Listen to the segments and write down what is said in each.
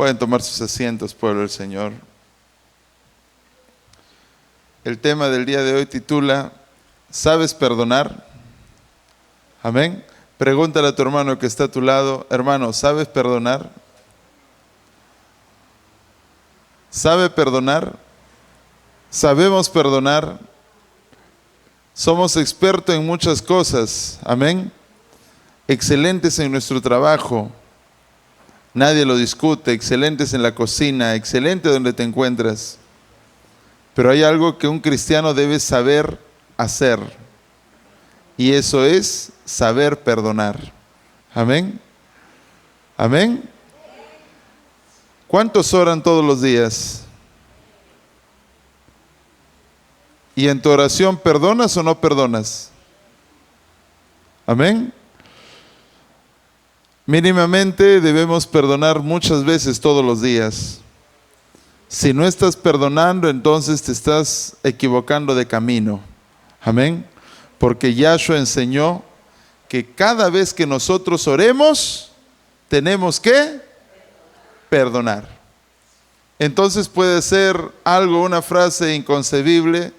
Pueden tomar sus asientos, pueblo del Señor. El tema del día de hoy titula ¿Sabes perdonar? Amén. Pregúntale a tu hermano que está a tu lado: hermano, ¿sabes perdonar? ¿Sabe perdonar? ¿Sabemos perdonar? Somos expertos en muchas cosas. Amén. Excelentes en nuestro trabajo. Nadie lo discute. Excelentes en la cocina. Excelente donde te encuentras. Pero hay algo que un cristiano debe saber hacer. Y eso es saber perdonar. Amén. Amén. ¿Cuántos oran todos los días? ¿Y en tu oración perdonas o no perdonas? Amén. Mínimamente debemos perdonar muchas veces todos los días. Si no estás perdonando, entonces te estás equivocando de camino. Amén. Porque Yahshua enseñó que cada vez que nosotros oremos, tenemos que perdonar. Entonces puede ser algo, una frase inconcebible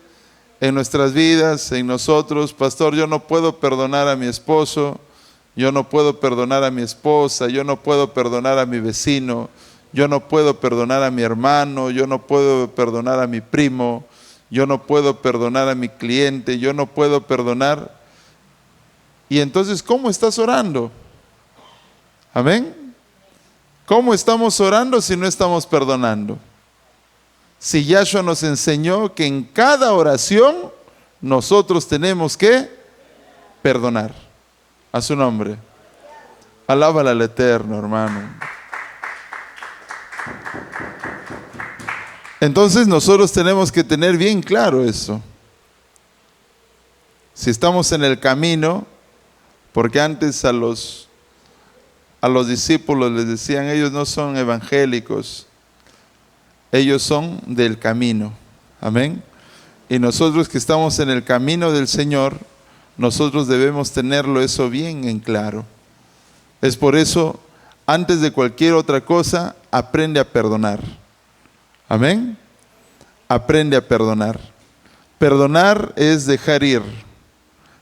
en nuestras vidas, en nosotros: pastor, yo no puedo perdonar a mi esposo, yo no puedo perdonar a mi esposa, yo no puedo perdonar a mi vecino, yo no puedo perdonar a mi hermano, yo no puedo perdonar a mi primo, yo no puedo perdonar a mi cliente, yo no puedo perdonar. Y entonces, ¿cómo estás orando? Amén. ¿Cómo estamos orando si no estamos perdonando? Si Yahshua nos enseñó que en cada oración nosotros tenemos que perdonar. A su nombre. Alábala al Eterno, hermano. Entonces nosotros tenemos que tener bien claro eso. Si estamos en el camino, porque antes a los discípulos les decían: ellos no son evangélicos, ellos son del camino. Amén. Y nosotros que estamos en el camino del Señor, nosotros debemos tenerlo eso bien en claro. Es por eso, antes de cualquier otra cosa, aprende a perdonar. Amén. Aprende a perdonar. Perdonar es dejar ir.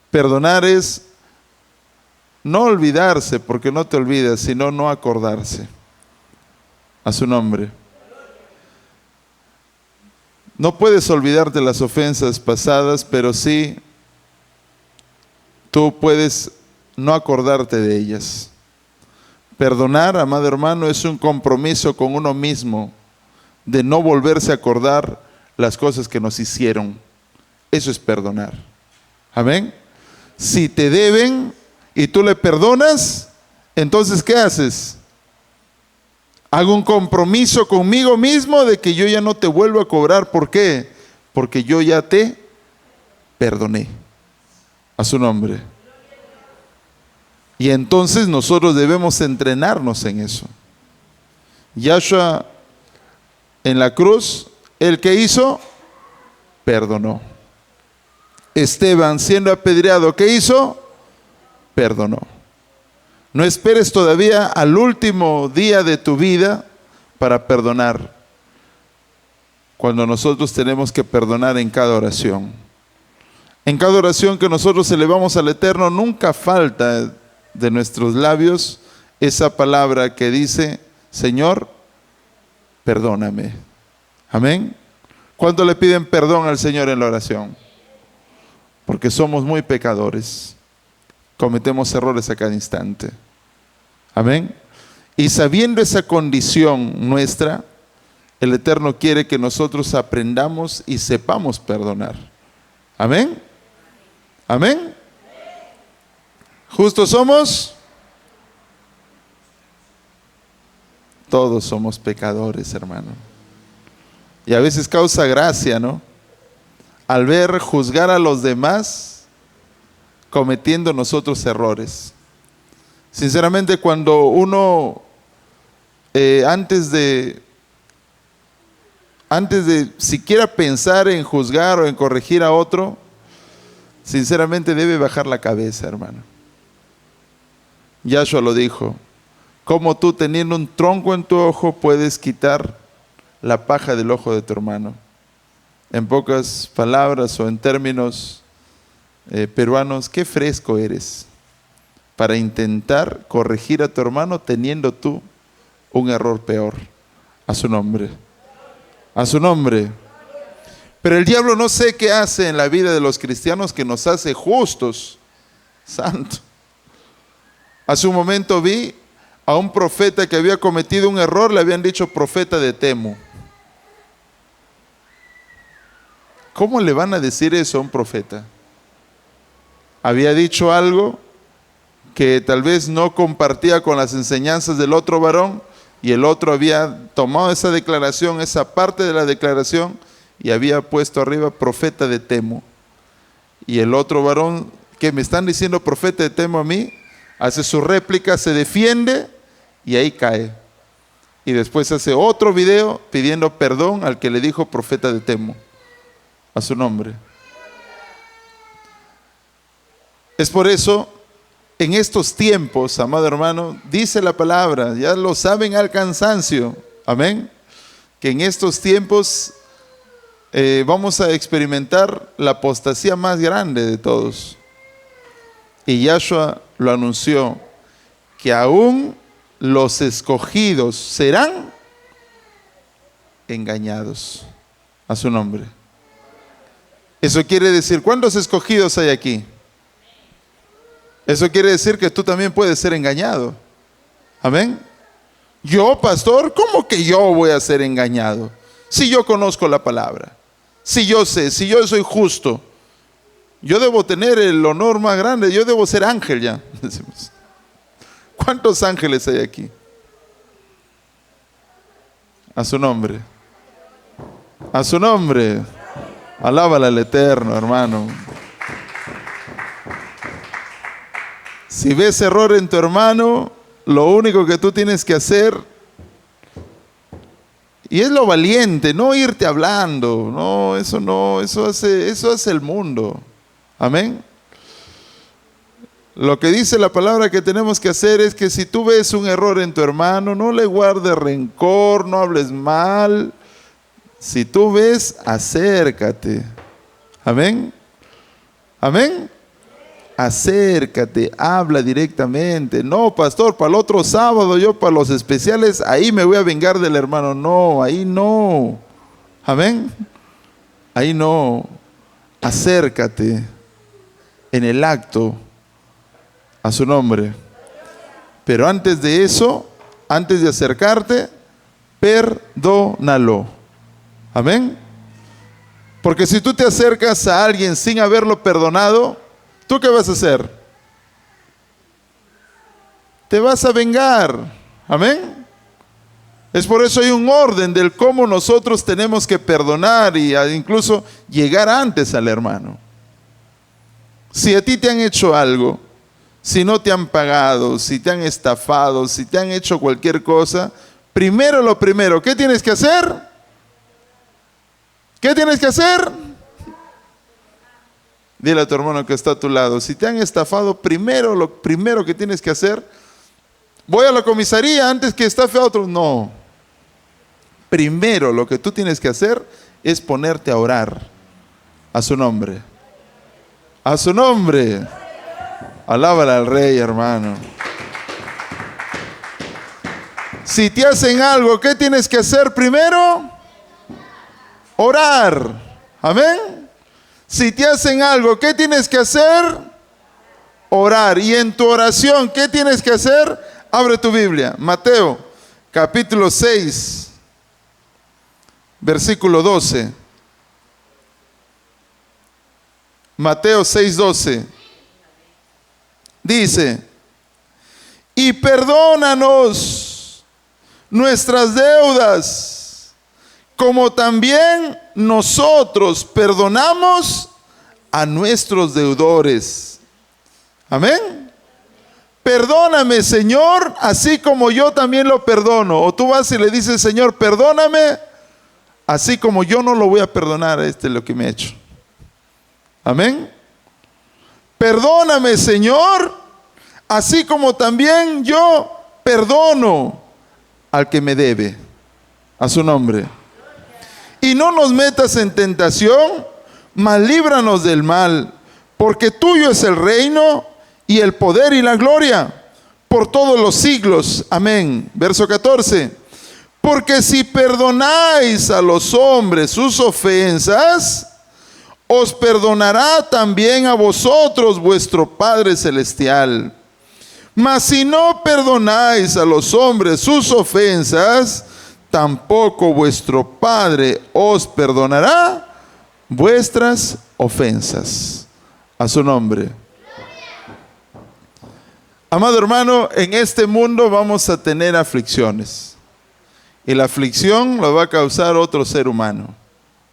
Perdonar es no olvidarse, porque no te olvidas, sino no acordarse. A su nombre. No puedes olvidarte las ofensas pasadas, pero sí tú puedes no acordarte de ellas. Perdonar, amado hermano, es un compromiso con uno mismo de no volverse a acordar las cosas que nos hicieron. Eso es perdonar. Amén. Si te deben y tú le perdonas, entonces ¿qué haces? Hago un compromiso conmigo mismo de que yo ya no te vuelvo a cobrar. ¿Por qué? Porque yo ya te perdoné. A su nombre. Y entonces nosotros debemos entrenarnos en eso. Yahshua en la cruz, ¿el que hizo? Perdonó. Esteban siendo apedreado, ¿qué hizo? Perdonó. No esperes todavía al último día de tu vida para perdonar, cuando nosotros tenemos que perdonar en cada oración. En cada oración que nosotros elevamos al Eterno, nunca falta de nuestros labios esa palabra que dice: Señor, perdóname. Amén. ¿Cuánto le piden perdón al Señor en la oración? Porque somos muy pecadores. Cometemos errores a cada instante. Amén. Y sabiendo esa condición nuestra, el Eterno quiere que nosotros aprendamos y sepamos perdonar. Amén. Amén. ¿Justos somos? Todos somos pecadores, hermano. Y a veces causa gracia, ¿no? Al ver juzgar a los demás cometiendo nosotros errores. Sinceramente, cuando uno antes de siquiera pensar en juzgar o en corregir a otro, sinceramente debe bajar la cabeza, hermano. Yahshua lo dijo: ¿Cómo tú, teniendo un tronco en tu ojo, puedes quitar la paja del ojo de tu hermano? En pocas palabras o en términos peruanos, qué fresco eres para intentar corregir a tu hermano teniendo tú un error peor. A su nombre. A su nombre. Pero el diablo no sé qué hace en la vida de los cristianos que nos hace justos, santos. Hace un momento vi a un profeta que había cometido un error, le habían dicho profeta de Temu. ¿Cómo le van a decir eso a un profeta? Había dicho algo que tal vez no compartía con las enseñanzas del otro varón, y el otro había tomado esa declaración, esa parte de la declaración, y había puesto arriba profeta de Temu. Y el otro varón, que me están diciendo profeta de Temu a mí, hace su réplica, se defiende y ahí cae. Y después hace otro video pidiendo perdón al que le dijo profeta de Temu. A su nombre. Es por eso, en estos tiempos, amado hermano, dice la palabra, ya lo saben al cansancio, amén, que en estos tiempos vamos a experimentar la apostasía más grande de todos. Y Yahshua lo anunció, que aún los escogidos serán engañados. A su nombre. Eso quiere decir, ¿cuántos escogidos hay aquí? Eso quiere decir que tú también puedes ser engañado. Amén. Yo, pastor, ¿cómo que yo voy a ser engañado? Si yo conozco la palabra, si yo sé, si yo soy justo, yo debo tener el honor más grande, yo debo ser ángel ya. ¿Cuántos ángeles hay aquí? A su nombre. A su nombre. Alábala al Eterno, hermano. Si ves error en tu hermano, lo único que tú tienes que hacer, y es lo valiente, no irte hablando, no, eso hace el mundo. Amén. Lo que dice la palabra que tenemos que hacer es que si tú ves un error en tu hermano, no le guardes rencor, no hables mal. Si tú ves, acércate. Amén. Amén. Acércate, habla directamente. No, pastor, para el otro sábado, yo para los especiales, ahí me voy a vengar del hermano. No, ahí no. Amén. Ahí no. Acércate en el acto a su nombre. Pero antes de eso, antes de acercarte, perdónalo. Amén. Porque si tú te acercas a alguien sin haberlo perdonado, ¿tú qué vas a hacer? Te vas a vengar. Amén. Es por eso hay un orden del cómo nosotros tenemos que perdonar y incluso llegar antes al hermano. Si a ti te han hecho algo, si no te han pagado, si te han estafado, si te han hecho cualquier cosa, primero lo primero, ¿qué tienes que hacer? ¿Qué tienes que hacer? Dile a tu hermano que está a tu lado, si te han estafado, lo primero que tienes que hacer, voy a la comisaría antes que estafe a otro. No. Primero lo que tú tienes que hacer es ponerte a orar a su nombre. A su nombre. Alábala al Rey, hermano. Si te hacen algo, ¿qué tienes que hacer primero? Orar. Amén. Si te hacen algo, ¿qué tienes que hacer? Orar. Y en tu oración, ¿qué tienes que hacer? Abre tu Biblia. Mateo, capítulo 6, versículo 12. Mateo 6, 12. Dice, y perdónanos nuestras deudas, como también nosotros perdonamos a nuestros deudores. Amén. Perdóname, Señor, así como yo también lo perdono. O tú vas y le dices, Señor, perdóname, así como yo no lo voy a perdonar a lo que me ha hecho. Amén. Perdóname, Señor, así como también yo perdono al que me debe. A su nombre. Y no nos metas en tentación, mas líbranos del mal, porque tuyo es el reino y el poder y la gloria por todos los siglos. Amén. Verso 14. Porque si perdonáis a los hombres sus ofensas, os perdonará también a vosotros vuestro Padre Celestial. Mas si no perdonáis a los hombres sus ofensas, tampoco vuestro Padre os perdonará vuestras ofensas. A su nombre. Amado hermano, en este mundo vamos a tener aflicciones. Y la aflicción la va a causar otro ser humano.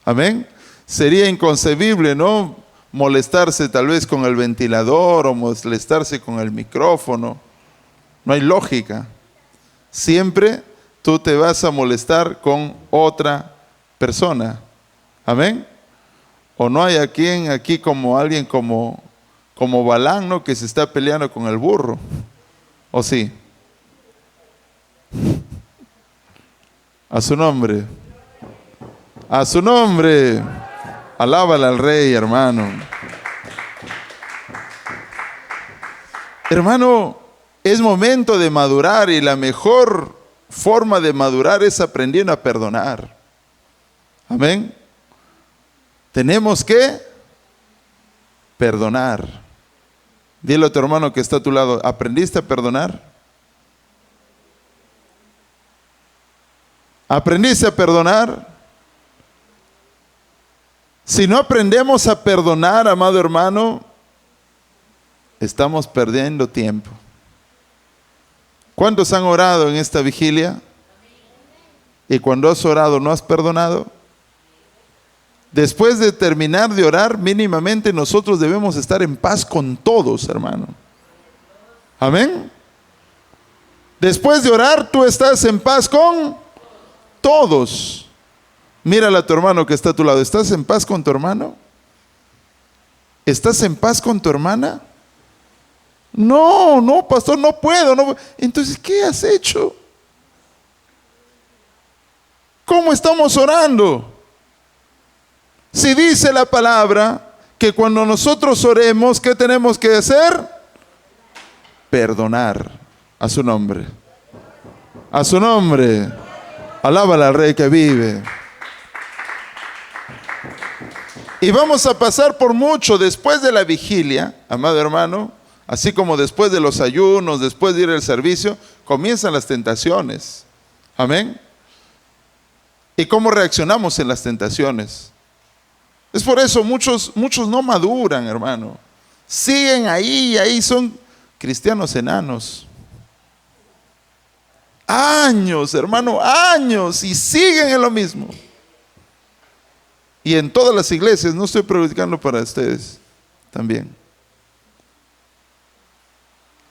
Amén. Sería inconcebible, ¿no?, molestarse tal vez con el ventilador o molestarse con el micrófono. No hay lógica. Siempre tú te vas a molestar con otra persona. Amén. O no hay aquí como alguien como Balán, ¿no?, que se está peleando con el burro. ¿O sí? A su nombre. A su nombre. Alábale al Rey, hermano. Hermano, es momento de madurar y la mejor forma de madurar es aprendiendo a perdonar. Amén. Tenemos que perdonar. Dile a tu hermano que está a tu lado, ¿aprendiste a perdonar? ¿Aprendiste a perdonar? Si no aprendemos a perdonar, amado hermano, estamos perdiendo tiempo. ¿Cuántos han orado en esta vigilia? Y cuando has orado, ¿no has perdonado? Después de terminar de orar, mínimamente nosotros debemos estar en paz con todos, hermano. Amén. Después de orar, tú estás en paz con todos. Mírale a tu hermano que está a tu lado. ¿Estás en paz con tu hermano? ¿Estás en paz con tu hermana? No, pastor, no puedo. Entonces, ¿qué has hecho? ¿Cómo estamos orando? Si dice la palabra que cuando nosotros oremos, ¿qué tenemos que hacer? Perdonar. A su nombre. A su nombre. Alábale al Rey que vive. Y vamos a pasar por mucho después de la vigilia, amado hermano, así como después de los ayunos, después de ir al servicio, comienzan las tentaciones. Amén. ¿Y cómo reaccionamos en las tentaciones? Es por eso muchos no maduran, hermano. Siguen ahí son cristianos enanos. Años, hermano, años, y siguen en lo mismo. Y en todas las iglesias, no estoy predicando para ustedes también.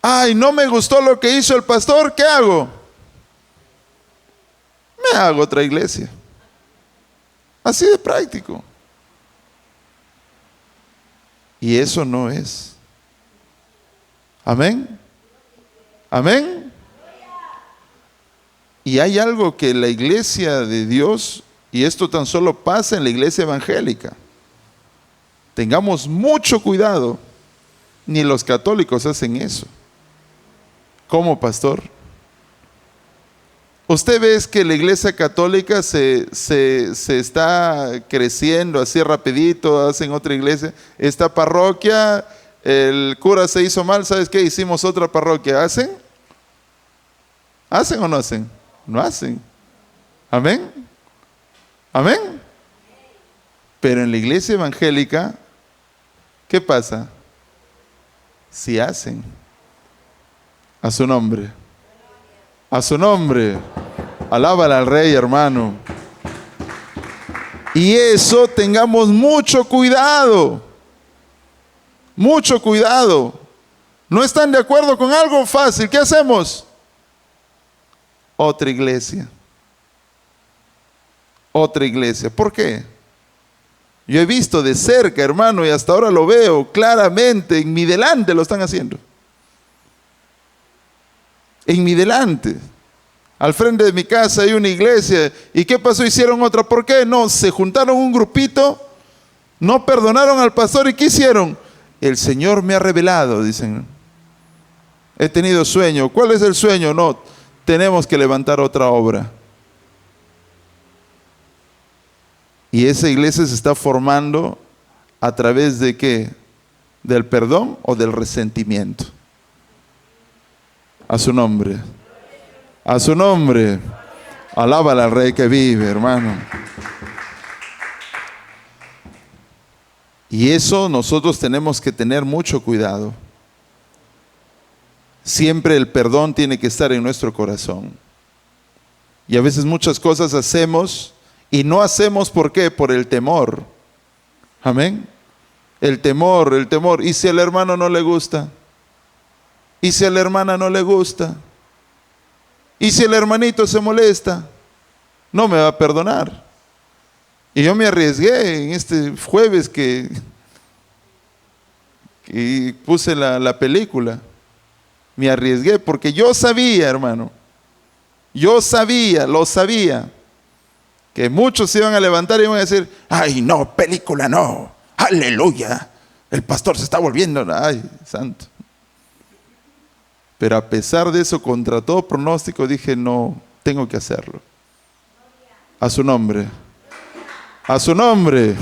Ay, no me gustó lo que hizo el pastor, ¿qué hago? Me hago otra iglesia. Así de práctico. Y eso no es. Amén. Amén. Y hay algo que la iglesia de Dios, y esto tan solo pasa en la iglesia evangélica. Tengamos mucho cuidado. Ni los católicos hacen eso. ¿Cómo, pastor? Usted ve que la iglesia católica se está creciendo así rapidito, hacen otra iglesia. Esta parroquia, el cura se hizo mal, ¿sabes qué? Hicimos otra parroquia. ¿Hacen? ¿Hacen o no hacen? No hacen. Amén. Amén. Pero en la iglesia evangélica, ¿qué pasa? Si hacen. A su nombre. A su nombre. Alábale al Rey, hermano. Y eso tengamos mucho cuidado. Mucho cuidado. ¿No están de acuerdo con algo fácil? ¿Qué hacemos? Otra iglesia. Otra iglesia. ¿Por qué? Yo he visto de cerca, hermano, y hasta ahora lo veo claramente, en mi delante lo están haciendo. en mi delante. Al frente de mi casa hay una iglesia. ¿Y qué pasó? Hicieron otra. ¿Por qué? No, se juntaron un grupito, no perdonaron al pastor. ¿Y qué hicieron? El Señor me ha revelado, dicen. He tenido sueño. ¿Cuál es el sueño? No, tenemos que levantar otra obra. Y esa iglesia se está formando a través de ¿qué? ¿Del perdón o del resentimiento? A su nombre. A su nombre. Alábale al Rey que vive, hermano. Y eso nosotros tenemos que tener mucho cuidado. Siempre el perdón tiene que estar en nuestro corazón. Y a veces muchas cosas hacemos y no hacemos ¿por qué? Por el temor. Amén. El temor, el temor. ¿Y si al hermano no le gusta? ¿Y si a la hermana no le gusta? ¿Y si el hermanito se molesta? No me va a perdonar. Y yo me arriesgué en este jueves que puse la película. Me arriesgué porque yo sabía, hermano. Yo sabía, lo sabía. Que muchos se iban a levantar y iban a decir, ay no, película no. Aleluya. El pastor se está volviendo. Ay, santo. Pero a pesar de eso, contra todo pronóstico, dije, no, tengo que hacerlo. A su nombre. A su nombre.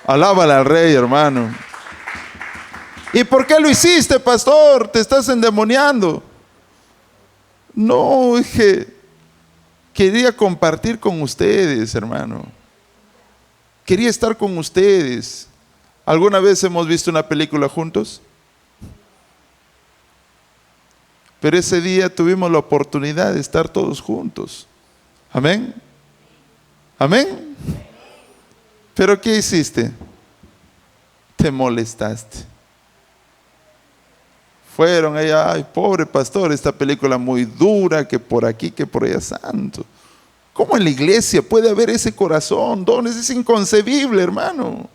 Alábale al Rey, hermano. ¿Y por qué lo hiciste, pastor? Te estás endemoniando. No, dije, quería compartir con ustedes, hermano. Quería estar con ustedes. ¿Alguna vez hemos visto una película juntos? Pero ese día tuvimos la oportunidad de estar todos juntos. Amén. Amén. ¿Pero qué hiciste? Te molestaste. Fueron allá, ay, pobre pastor, esta película muy dura, que por aquí, que por allá, santo. ¿Cómo en la iglesia puede haber ese corazón? Dones, es inconcebible, hermano.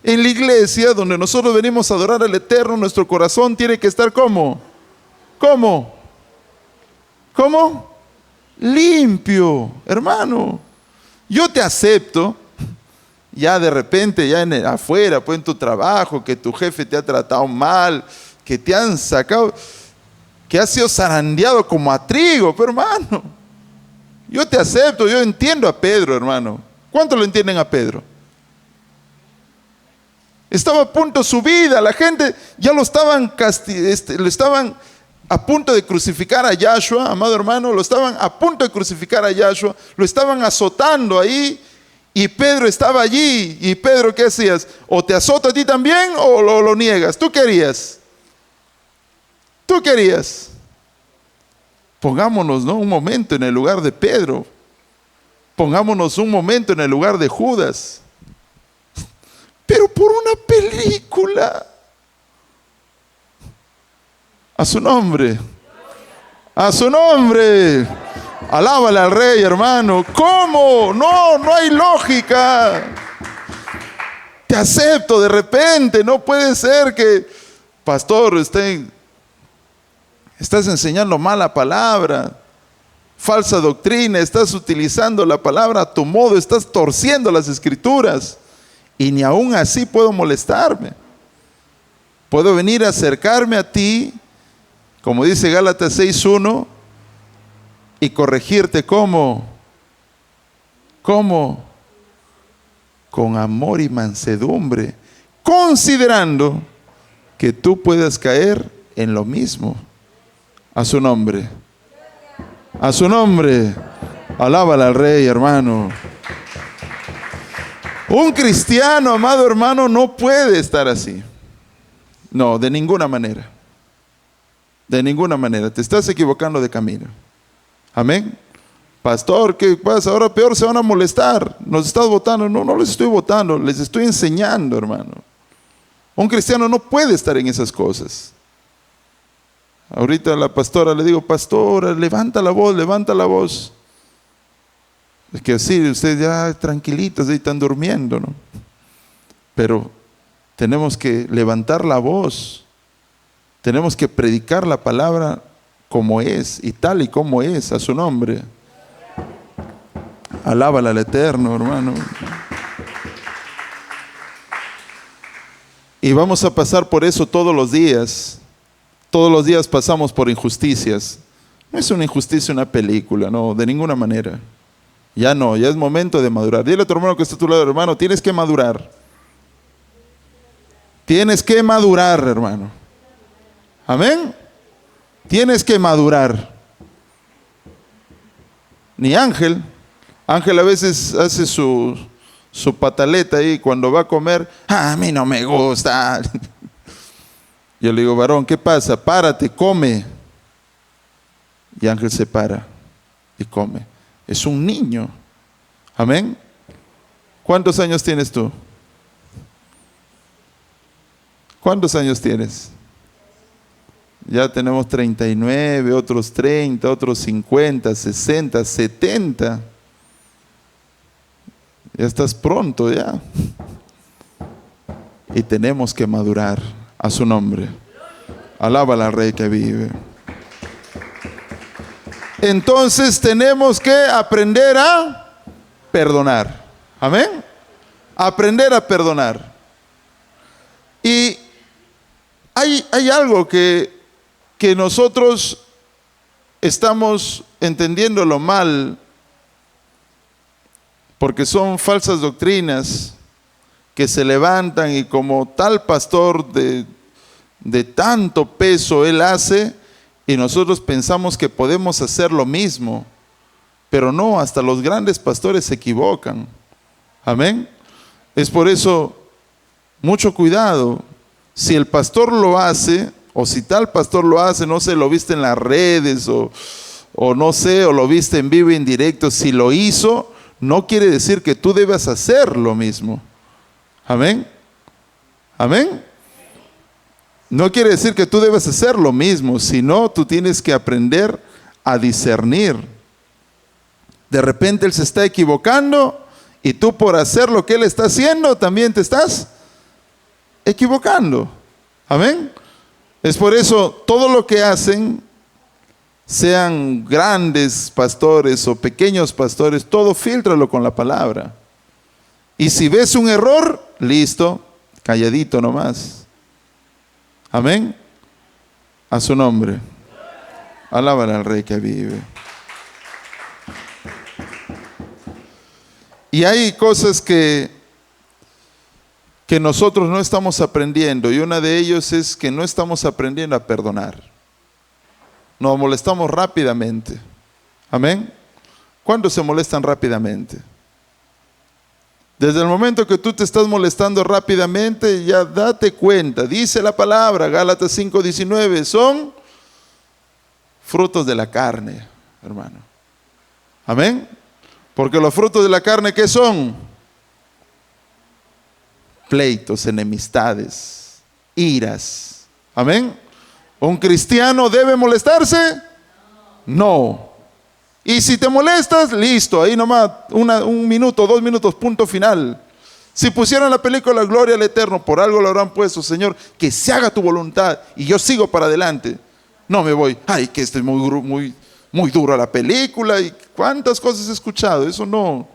En la iglesia, donde nosotros venimos a adorar al Eterno, nuestro corazón tiene que estar ¿cómo? ¿Cómo? ¿Cómo? Limpio, hermano. Yo te acepto, ya de repente, ya afuera, pues en tu trabajo, que tu jefe te ha tratado mal, que te han sacado, que has sido zarandeado como a trigo, pero hermano, yo te acepto, yo entiendo a Pedro, hermano. ¿Cuánto lo entienden a Pedro? Estaba a punto su vida, la gente ya lo estaban a punto de crucificar a Yahshua, amado hermano, lo estaban a punto de crucificar a Yahshua, lo estaban azotando ahí, y Pedro estaba allí. ¿Y Pedro qué hacías? ¿O te azota a ti también o lo niegas? ¿Tú querías? ¿Tú querías? Pongámonos, ¿no?, un momento en el lugar de Pedro. Pongámonos un momento en el lugar de Judas. Pero por una película. A su nombre. A su nombre. Alábale al Rey, hermano. ¿Cómo? No hay lógica. Te acepto de repente. No puede ser que, pastor, estás enseñando mala palabra, falsa doctrina, estás utilizando la palabra a tu modo, estás torciendo las escrituras. Y ni aún así puedo molestarme. Puedo venir a acercarme a ti, como dice Gálatas 6:1, y corregirte ¿cómo? ¿Cómo? Con amor y mansedumbre, considerando que tú puedas caer en lo mismo. A su nombre. A su nombre. Alábale al Rey, hermano. Un cristiano, amado hermano, no puede estar así. No, de ninguna manera. De ninguna manera. Te estás equivocando de camino. Amén. Pastor, ¿qué pasa? Ahora peor se van a molestar. Nos estás votando. No les estoy votando, les estoy enseñando, hermano. Un cristiano no puede estar en esas cosas. Ahorita a la pastora le digo, pastora, levanta la voz, levanta la voz. Es que sí, ustedes ya tranquilitos, ahí están durmiendo, ¿no? Pero tenemos que levantar la voz. Tenemos que predicar la palabra como es y tal y como es, a su nombre. Alábala al Eterno, hermano. Y vamos a pasar por eso todos los días. Todos los días pasamos por injusticias. No es una injusticia una película, no, de ninguna manera. Ya no, ya es momento de madurar. Dile a tu hermano que está a tu lado, hermano, tienes que madurar. Tienes que madurar, hermano. Amén. Tienes que madurar. Ni Ángel. Ángel a veces hace su pataleta ahí cuando va a comer. A mí no me gusta. Yo le digo, varón, ¿qué pasa? Párate, come. Y Ángel se para y come. Es un niño. Amén. ¿Cuántos años tienes tú? ¿Cuántos años tienes? Ya tenemos 39, otros 30, otros 50, 60, 70. Ya estás pronto ya. Y tenemos que madurar a su nombre. Alábala al Rey que vive. Entonces tenemos que aprender a perdonar. Amén. Aprender a perdonar. Y hay algo que nosotros estamos entendiéndolo mal, porque son falsas doctrinas que se levantan y como tal pastor de tanto peso él hace, y nosotros pensamos que podemos hacer lo mismo, pero no, hasta los grandes pastores se equivocan. Amén. Es por eso, mucho cuidado. Si el pastor lo hace, o si tal pastor lo hace, no sé, lo viste en las redes, o no sé, o lo viste en vivo y en directo, si lo hizo, no quiere decir que tú debas hacer lo mismo. Amén. Amén. No quiere decir que tú debes hacer lo mismo, sino tú tienes que aprender a discernir. De repente él se está equivocando y tú por hacer lo que él está haciendo también te estás equivocando. Amén. Es por eso todo lo que hacen, sean grandes pastores o pequeños pastores, todo fíltralo con la palabra. Y si ves un error, listo, calladito nomás. Amén. A su nombre. Alábala al Rey que vive. Y hay cosas que nosotros no estamos aprendiendo, y una de ellos es que no estamos aprendiendo a perdonar. Nos molestamos rápidamente. Amén. ¿Cuándo se molestan rápidamente? Desde el momento que tú te estás molestando rápidamente, ya date cuenta. Dice la palabra, Gálatas 5:19, son frutos de la carne, hermano. Amén. Porque los frutos de la carne, ¿qué son? Pleitos, enemistades, iras. Amén. ¿Un cristiano debe molestarse? No. Y si te molestas, listo, ahí nomás, un minuto, 2 minutos, punto final. Si pusieran la película Gloria al Eterno, por algo lo habrán puesto, Señor, que se haga tu voluntad y yo sigo para adelante. No me voy, ay, que es muy dura la película y cuántas cosas he escuchado. Eso no,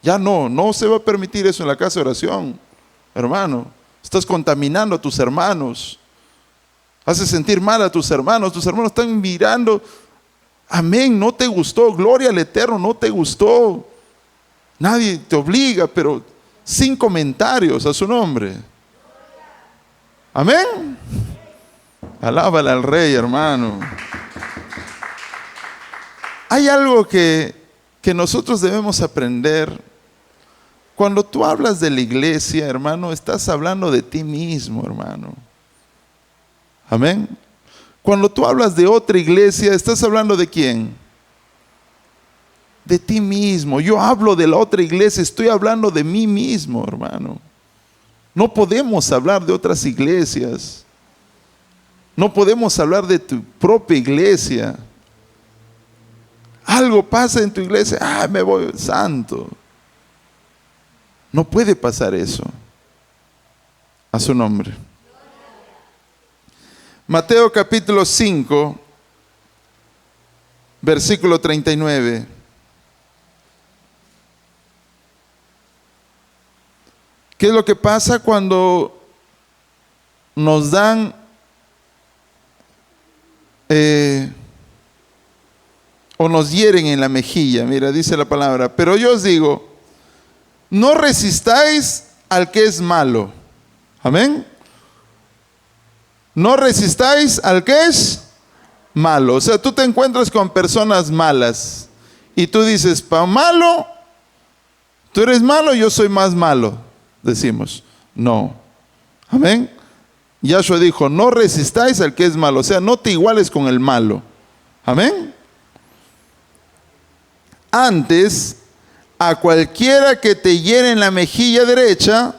ya no se va a permitir eso en la casa de oración, hermano. Estás contaminando a tus hermanos, haces sentir mal a tus hermanos están mirando. Amén, no te gustó, gloria al Eterno, no te gustó. Nadie te obliga, pero sin comentarios a su nombre. Amén. Alábala al Rey, hermano. Hay algo que nosotros debemos aprender. Cuando tú hablas de la iglesia, hermano, estás hablando de ti mismo, hermano. Amén. Cuando tú hablas de otra iglesia, ¿estás hablando de quién? De ti mismo. Yo hablo de la otra iglesia, estoy hablando de mí mismo, hermano. No podemos hablar de otras iglesias. No podemos hablar de tu propia iglesia. Algo pasa en tu iglesia, me voy santo. No puede pasar eso. A su nombre. Mateo capítulo 5, versículo 39. ¿Qué es lo que pasa cuando nos dan o nos hieren en la mejilla? Mira, dice la palabra: pero yo os digo, no resistáis al que es malo. Amén. No resistáis al que es malo. O sea, tú te encuentras con personas malas y tú dices: pa malo, tú eres malo, yo soy más malo. Decimos, no. Amén. Yahshua dijo: no resistáis al que es malo. O sea, no te iguales con el malo. Amén. Antes, a cualquiera que te hiere en la mejilla derecha,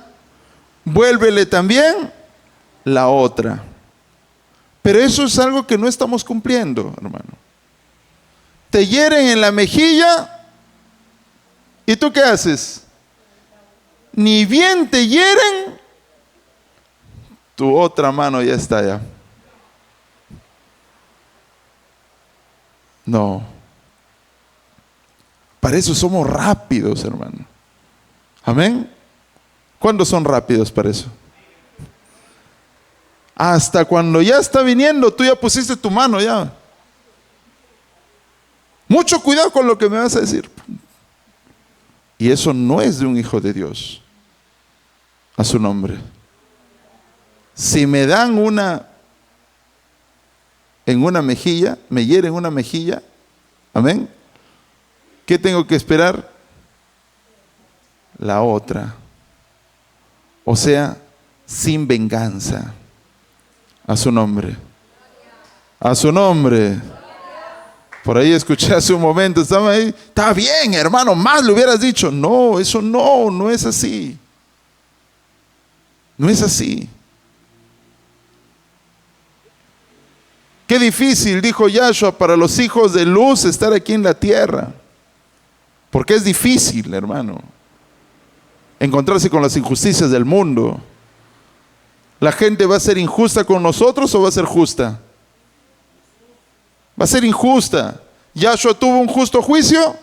vuélvele también la otra. Pero eso es algo que no estamos cumpliendo, hermano. Te hieren en la mejilla, ¿y tú qué haces? Ni bien te hieren, tu otra mano ya está allá. No. Para eso somos rápidos, hermano. Amén. ¿Cuándo son rápidos para eso? Hasta cuando ya está viniendo, tú ya pusiste tu mano ya. Mucho cuidado con lo que me vas a decir. Y eso no es de un hijo de Dios. A su nombre. Si me dan en una mejilla, me hieren una mejilla, amén, ¿qué tengo que esperar? La otra. O sea, sin venganza. A su nombre. A su nombre. Por ahí escuché hace un momento, estaba ahí, está bien, hermano, más le hubieras dicho. No, eso no es así. No es así. Qué difícil, dijo Yahshua, para los hijos de luz estar aquí en la tierra. Porque es difícil, hermano, encontrarse con las injusticias del mundo. ¿La gente va a ser injusta con nosotros o va a ser justa? Va a ser injusta. ¿Yahshua tuvo un justo juicio?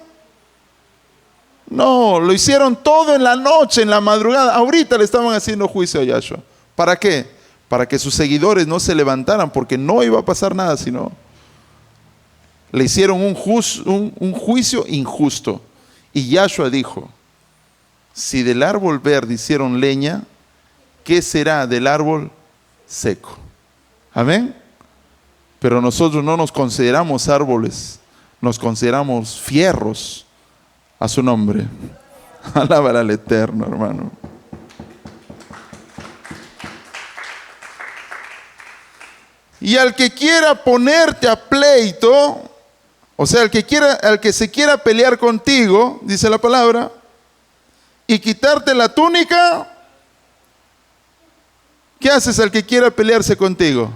No, lo hicieron todo en la noche, en la madrugada. Ahorita le estaban haciendo juicio a Yahshua. ¿Para qué? Para que sus seguidores no se levantaran, porque no iba a pasar nada, sino le hicieron un juicio injusto. Y Yahshua dijo: si del árbol verde hicieron leña, ¿qué será del árbol seco? Amén. Pero nosotros no nos consideramos árboles, nos consideramos fierros. A su nombre. Alábala al Eterno, hermano. Y al que quiera ponerte a pleito, o sea, al que se quiera pelear contigo, dice la palabra, y quitarte la túnica, ¿qué haces al que quiera pelearse contigo?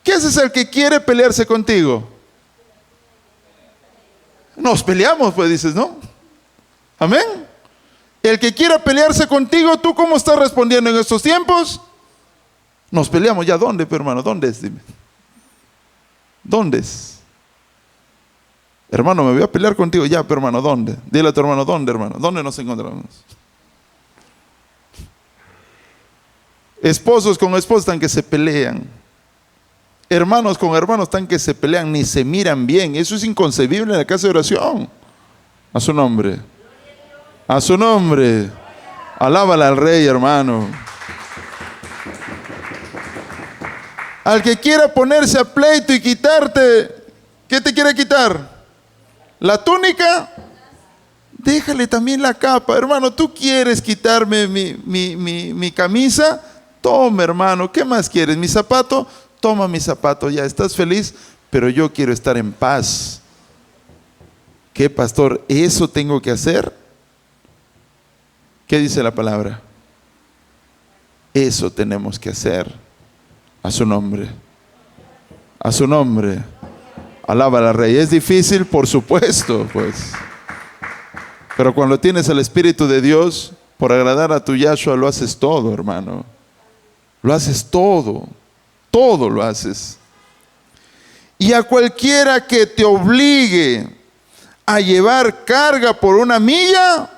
¿Qué haces al que quiere pelearse contigo? Nos peleamos, pues dices, ¿no? Amén. El que quiera pelearse contigo, ¿tú cómo estás respondiendo en estos tiempos? Nos peleamos. ¿Ya dónde, hermano? ¿Dónde es? Dime. ¿Dónde es? Hermano, me voy a pelear contigo. Ya, pero hermano, ¿dónde? Dile a tu hermano, ¿dónde, hermano? ¿Dónde nos encontramos? Esposos con esposas están que se pelean. Hermanos con hermanos están que se pelean, ni se miran bien. Eso es inconcebible en la casa de oración. A su nombre. A su nombre. Alábala al Rey, hermano. Al que quiera ponerse a pleito y quitarte, ¿qué te quiere quitar? ¿La túnica? Déjale también la capa. Hermano, ¿tú quieres quitarme mi camisa? Toma, hermano. ¿Qué más quieres? ¿Mi zapato? Toma mi zapato, ya estás feliz, pero yo quiero estar en paz. ¿Qué, pastor? ¿Eso tengo que hacer? ¿Qué dice la palabra? Eso tenemos que hacer. A su nombre. A su nombre. Alaba al Rey. ¿Es difícil? Por supuesto, pues. Pero cuando tienes el Espíritu de Dios, por agradar a tu Yahshua, lo haces todo, hermano. Lo haces todo. Todo lo haces. Y a cualquiera que te obligue a llevar carga por una milla,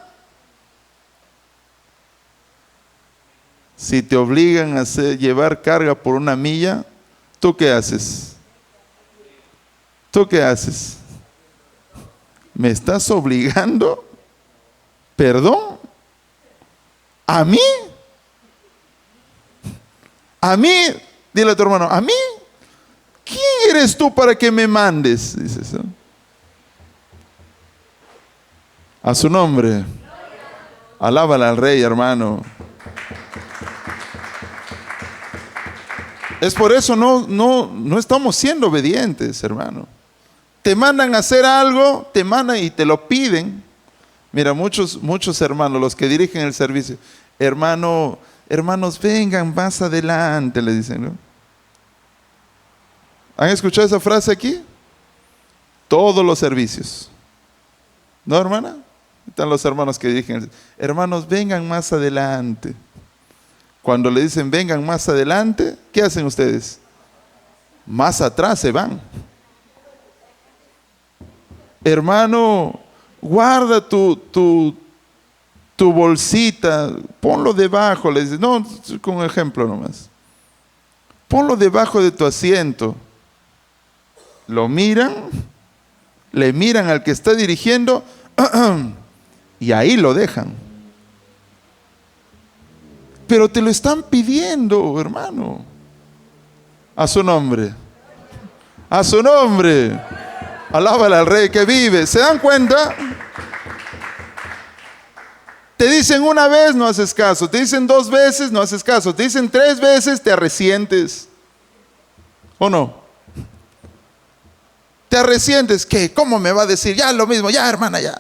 si te obligan a llevar carga por una milla, ¿tú qué haces? ¿Tú qué haces? ¿Me estás obligando? ¿Perdón? ¿A mí? ¿A mí? Dile a tu hermano, ¿a mí? ¿Quién eres tú para que me mandes? Dices, ¿no? A su nombre. Alábala al Rey, hermano. Es por eso no estamos siendo obedientes, hermano. Te mandan a hacer algo, te mandan y te lo piden. Mira, muchos hermanos, los que dirigen el servicio, hermanos, vengan más adelante, le dicen, ¿no? ¿Han escuchado esa frase aquí? Todos los servicios. ¿No, hermana? Están los hermanos que dirigen, hermanos, vengan más adelante. Cuando le dicen vengan más adelante, ¿qué hacen ustedes? Más atrás se van. Hermano, guarda tu bolsita, ponlo debajo, le dicen, no, con ejemplo nomás. Ponlo debajo de tu asiento. Lo miran, le miran al que está dirigiendo y ahí lo dejan. Pero te lo están pidiendo, hermano. A su nombre. A su nombre. Alábale al Rey que vive. ¿Se dan cuenta? Te dicen una vez, no haces caso. Te dicen 2 veces, no haces caso. Te dicen 3 veces, te arresientes. ¿O no? Te arresientes. ¿Qué? ¿Cómo me va a decir? Ya lo mismo, ya hermana, ya.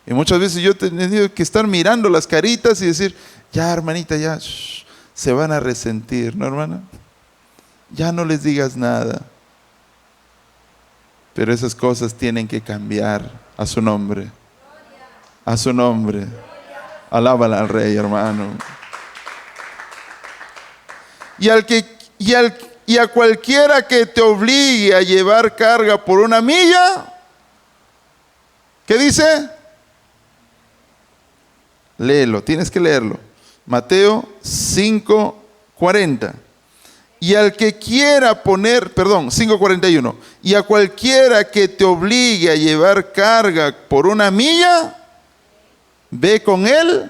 Y muchas veces yo he tenido que estar mirando las caritas y decir, ya hermanita, ya, se van a resentir, ¿no, hermana? Ya no les digas nada. Pero esas cosas tienen que cambiar. A su nombre. A su nombre. Alábala al Rey, hermano. Y a cualquiera que te obligue a llevar carga por una milla, ¿qué dice? Léelo, tienes que leerlo. Mateo 5:40. Y al que quiera 5:41. Y a cualquiera que te obligue a llevar carga por una milla, ve con él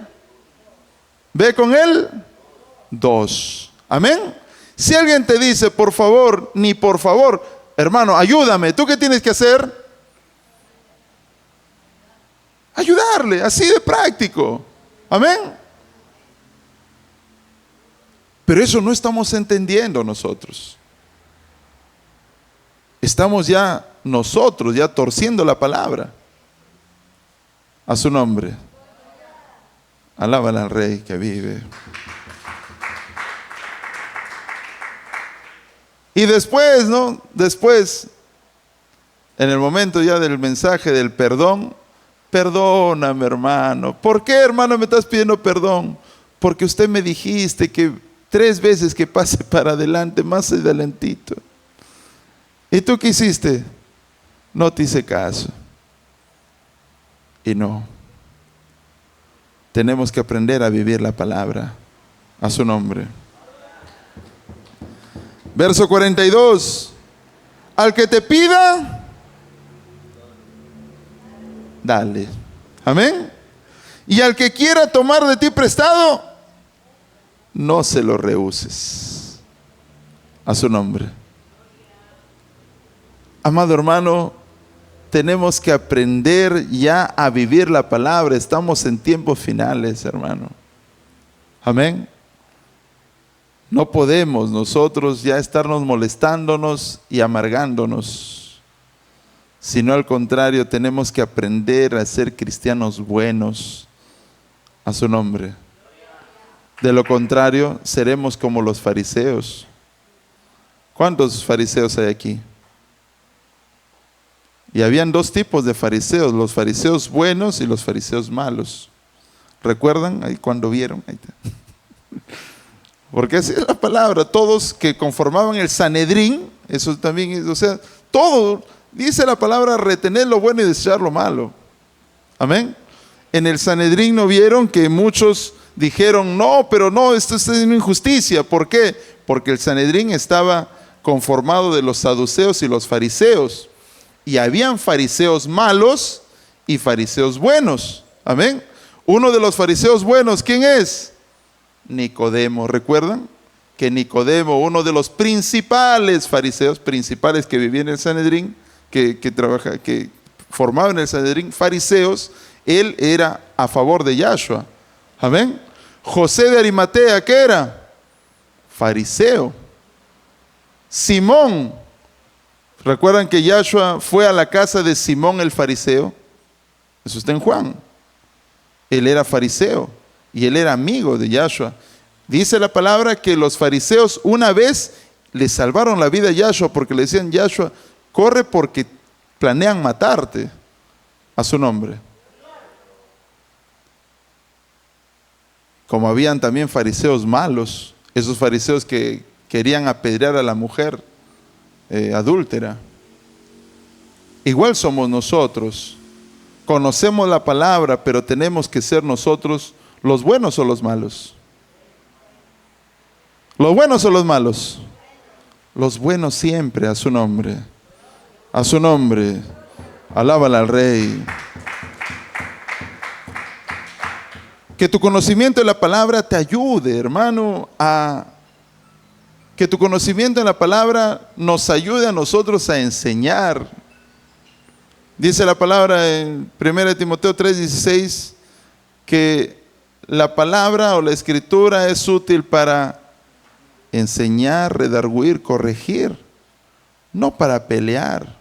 2. Amén. Si alguien te dice, por favor, ni por favor, hermano, ayúdame, ¿tú qué tienes que hacer? Ayudarle, así de práctico. Amén. Pero eso no estamos entendiendo nosotros. Estamos nosotros ya torciendo la palabra. A su nombre. Alábala al Rey que vive. Y después, ¿no? Después, en el momento ya del mensaje del perdón, perdóname, hermano. ¿Por qué, hermano, me estás pidiendo perdón? Porque usted me dijiste que 3 veces que pase para adelante, más adelantito. ¿Y tú qué hiciste? No te hice caso. Y no. Tenemos que aprender a vivir la palabra. A su nombre. Verso 42. Al que te pida, dale. Amén. Y al que quiera tomar de ti prestado, no se lo rehuses. A su nombre. Amado hermano, tenemos que aprender ya a vivir la palabra. Estamos en tiempos finales, hermano. Amén. No podemos nosotros ya estarnos molestándonos y amargándonos, sino al contrario, tenemos que aprender a ser cristianos buenos. A su nombre. De lo contrario, seremos como los fariseos. ¿Cuántos fariseos hay aquí? Y habían 2 tipos de fariseos, los fariseos buenos y los fariseos malos. ¿Recuerdan? Ahí cuando vieron. Ahí está. Porque así es la palabra. Todos que conformaban el Sanedrín, eso también es, o sea, Todo, dice la palabra, retener lo bueno y desechar lo malo. Amén. En el Sanedrín no vieron que muchos dijeron, no, pero no, esto es una injusticia. ¿Por qué? Porque el Sanedrín estaba conformado de los saduceos y los fariseos. Y habían fariseos malos y fariseos buenos. Amén. Uno de los fariseos buenos, ¿quién es? Nicodemo. ¿Recuerdan? Que Nicodemo, uno de los principales fariseos, principales que vivían en el Sanedrín, que formaban en el Sanedrín, fariseos, él era a favor de Yahshua. Amén. José de Arimatea, ¿qué era? Fariseo. Simón, ¿recuerdan que Yahshua fue a la casa de Simón el fariseo? Eso está en Juan. Él era fariseo y él era amigo de Yahshua. Dice la palabra que los fariseos una vez le salvaron la vida a Yahshua porque le decían, Yahshua, corre porque planean matarte a su nombre. Como habían también fariseos malos, esos fariseos que querían apedrear a la mujer adúltera. Igual somos nosotros. Conocemos la palabra, pero tenemos que ser nosotros los buenos o los malos. ¿Los buenos o los malos? Los buenos siempre, a su nombre. A su nombre. Alábala al Rey. Que tu conocimiento de la palabra te ayude, hermano, que tu conocimiento de la palabra nos ayude a nosotros a enseñar. Dice la palabra en 1 Timoteo 3:16 que la palabra o la escritura es útil para enseñar, redarguir, corregir, no para pelear.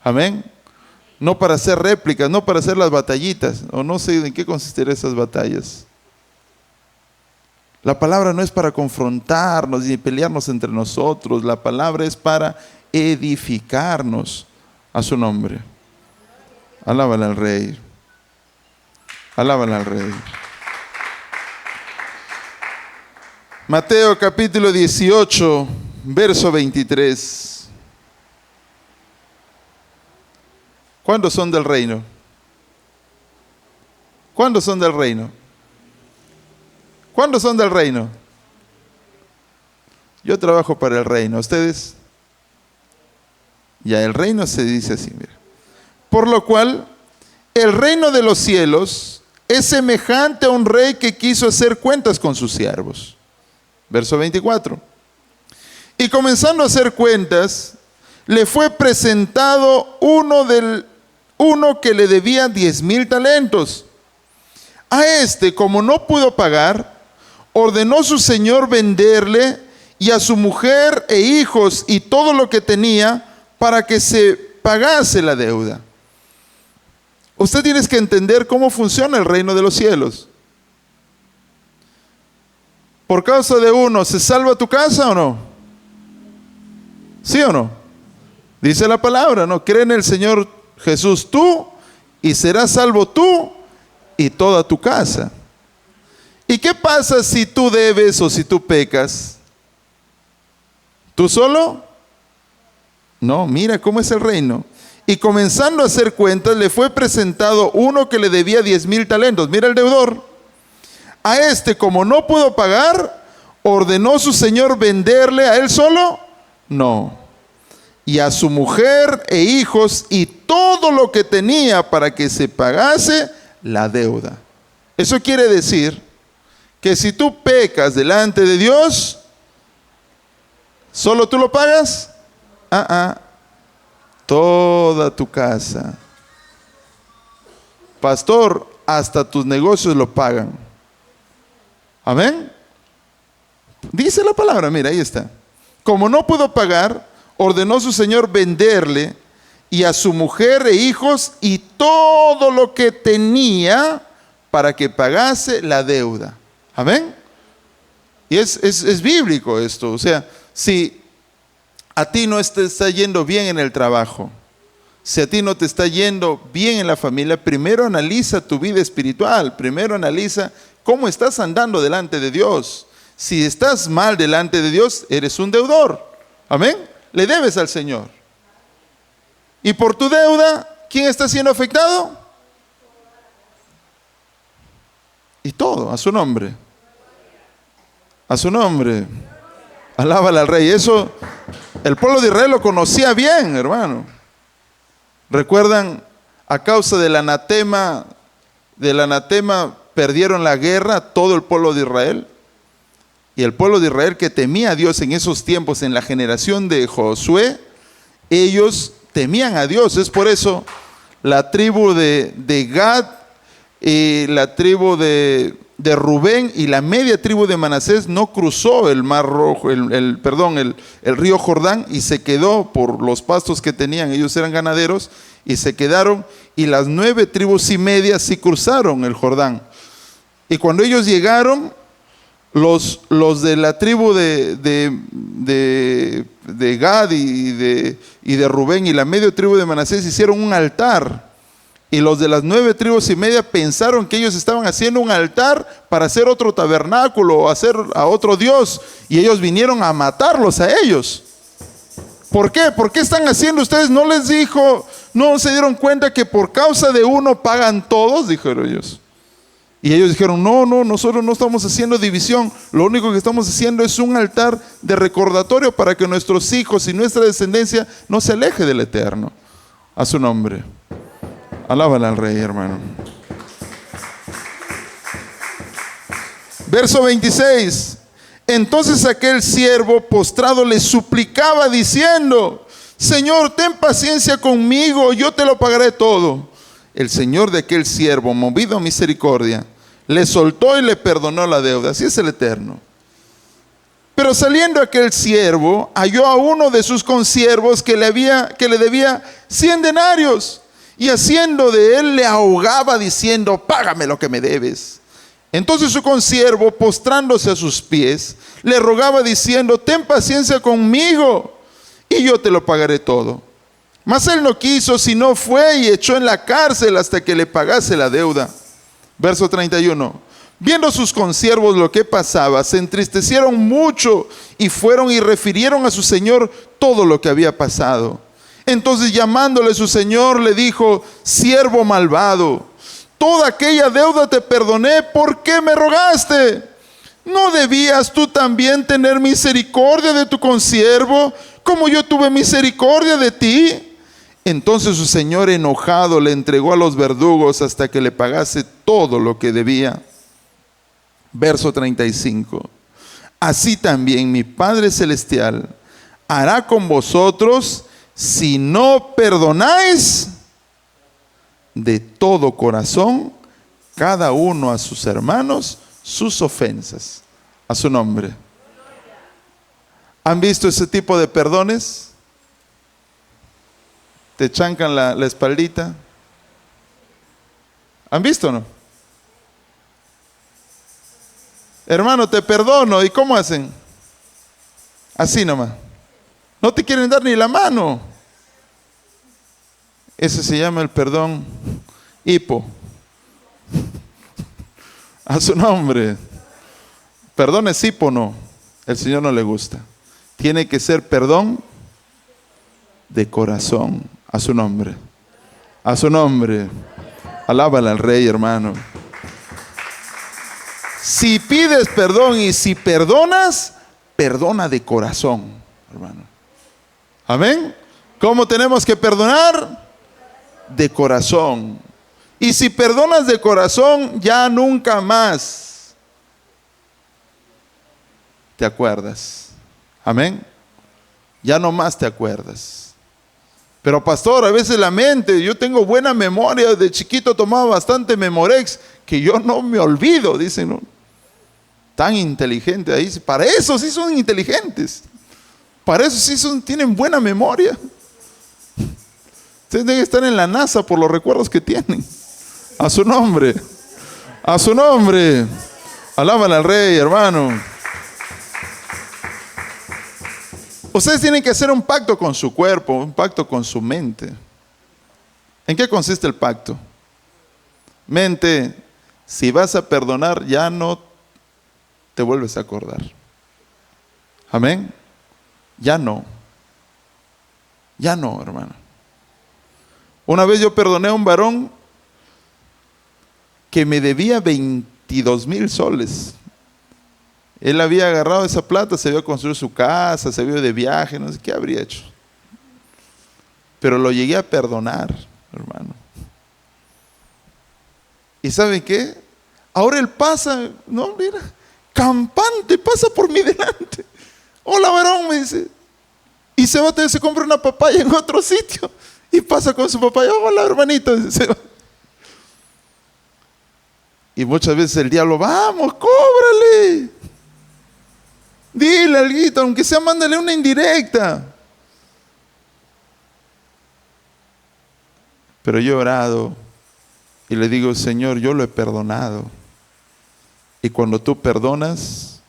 Amén. No para hacer réplicas, no para hacer las batallitas, o no sé en qué consistirían esas batallas. La palabra no es para confrontarnos ni pelearnos entre nosotros, la palabra es para edificarnos a su nombre. Alábala al Rey. Alábala al Rey. Mateo capítulo 18, verso 23. ¿Cuántos son del reino? ¿Cuántos son del reino? ¿Cuántos son del reino? Yo trabajo para el reino. ¿Ustedes? Ya, el reino se dice así, mira. Por lo cual, el reino de los cielos es semejante a un rey que quiso hacer cuentas con sus siervos. Verso 24. Y comenzando a hacer cuentas, le fue presentado uno que le debía 10,000 talentos. A este, como no pudo pagar, ordenó su señor venderle y a su mujer e hijos y todo lo que tenía para que se pagase la deuda. Usted tiene que entender cómo funciona el reino de los cielos. Por causa de uno, ¿se salva tu casa o no? ¿Sí o no? Dice la palabra, ¿no? Cree en el Señor Jesús tú y serás salvo tú y toda tu casa. ¿Y qué pasa si tú debes o si tú pecas? ¿Tú solo? No, mira cómo es el reino. Y comenzando a hacer cuentas, le fue presentado uno que le debía 10,000 talentos. Mira el deudor. A este, como no pudo pagar, ordenó su señor venderle a él solo. No. Y a su mujer e hijos y todo lo que tenía para que se pagase la deuda. Eso quiere decir que si tú pecas delante de Dios, ¿solo tú lo pagas? Toda tu casa. Pastor, hasta tus negocios lo pagan. Amén. Dice la palabra, mira, ahí está. Como no pudo pagar, ordenó su señor venderle y a su mujer e hijos y todo lo que tenía para que pagase la deuda. Amén. Y es bíblico esto. O sea, si a ti no te está yendo bien en el trabajo, si a ti no te está yendo bien en la familia, primero analiza tu vida espiritual, primero analiza cómo estás andando delante de Dios. Si estás mal delante de Dios, eres un deudor. Amén. Le debes al Señor. Y por tu deuda, ¿quién está siendo afectado? Y todo, a su nombre. A su nombre. Alábale al Rey. Eso, el pueblo de Israel lo conocía bien, hermano. ¿Recuerdan? A causa del anatema perdieron la guerra todo el pueblo de Israel. Y el pueblo de Israel que temía a Dios en esos tiempos, en la generación de Josué, ellos temían a Dios. Es por eso la tribu de Gad y la tribu de Rubén y la media tribu de Manasés no cruzó el mar rojo, el río Jordán, y se quedó por los pastos que tenían. Ellos eran ganaderos y se quedaron, y las 9 tribus y media sí cruzaron el Jordán. Y cuando ellos llegaron, los de la tribu de Gad y de Rubén y la media tribu de Manasés hicieron un altar. Y los de las 9 tribus y media pensaron que ellos estaban haciendo un altar para hacer otro tabernáculo o hacer a otro Dios. Y ellos vinieron a matarlos a ellos. ¿Por qué? ¿Por qué están haciendo ustedes? ¿No les dijo, no se dieron cuenta que por causa de uno pagan todos? Dijeron ellos. Y ellos dijeron, no, nosotros no estamos haciendo división. Lo único que estamos haciendo es un altar de recordatorio para que nuestros hijos y nuestra descendencia no se aleje del Eterno. A su nombre. Alábale al Rey, hermano. Verso 26. Entonces aquel siervo postrado le suplicaba diciendo, Señor, ten paciencia conmigo, yo te lo pagaré todo. El Señor de aquel siervo, movido a misericordia, le soltó y le perdonó la deuda. Así es el Eterno. Pero saliendo aquel siervo, halló a uno de sus consiervos que le debía 100 denarios. Y haciendo de él, le ahogaba diciendo, págame lo que me debes. Entonces su consiervo, postrándose a sus pies, le rogaba diciendo, ten paciencia conmigo, y yo te lo pagaré todo. Mas él no quiso, sino fue y echó en la cárcel hasta que le pagase la deuda. Verso 31. Viendo sus consiervos lo que pasaba, se entristecieron mucho y fueron y refirieron a su señor todo lo que había pasado. Entonces llamándole su señor le dijo, siervo malvado, toda aquella deuda te perdoné, ¿por qué me rogaste? ¿No debías tú también tener misericordia de tu consiervo, como yo tuve misericordia de ti? Entonces su señor enojado le entregó a los verdugos hasta que le pagase todo lo que debía. Verso 35. Así también mi Padre Celestial hará con vosotros si no perdonáis de todo corazón cada uno a sus hermanos sus ofensas. A su nombre. ¿Han visto ese tipo de perdones? Te chancan la espaldita. ¿Han visto o no? Hermano, te perdono. ¿Y cómo hacen? Así nomás. No te quieren dar ni la mano. Ese se llama el perdón hipo. A su nombre. Perdón es hipo, no. El Señor no le gusta. Tiene que ser perdón de corazón. A su nombre. A su nombre. Alábale al Rey, hermano. Si pides perdón y si perdonas, perdona de corazón, hermano. Amén. ¿Cómo tenemos que perdonar? De corazón. Y si perdonas de corazón, ya nunca más te acuerdas. Amén. Ya no más te acuerdas. Pero pastor, a veces la mente, yo tengo buena memoria, de chiquito tomaba bastante Memorex, que yo no me olvido, dicen, ¿no? Tan inteligente ahí, para eso sí son inteligentes, para eso sí tienen buena memoria. Ustedes deben estar en la NASA por los recuerdos que tienen. A su nombre, a su nombre. Alábale al Rey, hermano. Ustedes tienen que hacer un pacto con su cuerpo, un pacto con su mente. ¿En qué consiste el pacto? Mente, si vas a perdonar, ya no te vuelves a acordar. Amén. Ya no, hermano. Una vez yo perdoné a un varón que me debía 22,000 soles. Él había agarrado esa plata, se había construido su casa, se había ido de viaje, no sé qué habría hecho. Pero lo llegué a perdonar, hermano. ¿Y saben qué? Ahora él pasa, no, mira, campante, pasa por mi delante. Hola, varón, me dice. Y se compra una papaya en otro sitio. Y pasa con su papaya. Hola, hermanito. Y muchas veces el diablo, vamos, cóbrale. Dile alguito, aunque sea, mándale una indirecta. Pero yo he orado y le digo, Señor, yo lo he perdonado. Y cuando tú perdonas,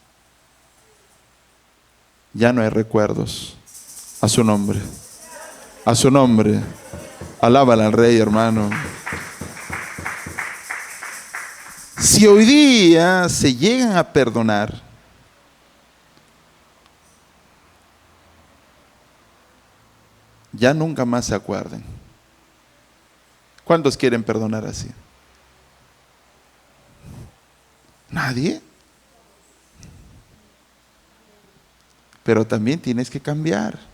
ya no hay recuerdos. A su nombre. A su nombre. Alábala al Rey, hermano. Si hoy día se llegan a perdonar, ya nunca más se acuerden. ¿Cuántos quieren perdonar así? ¿Nadie? Pero también tienes que cambiar.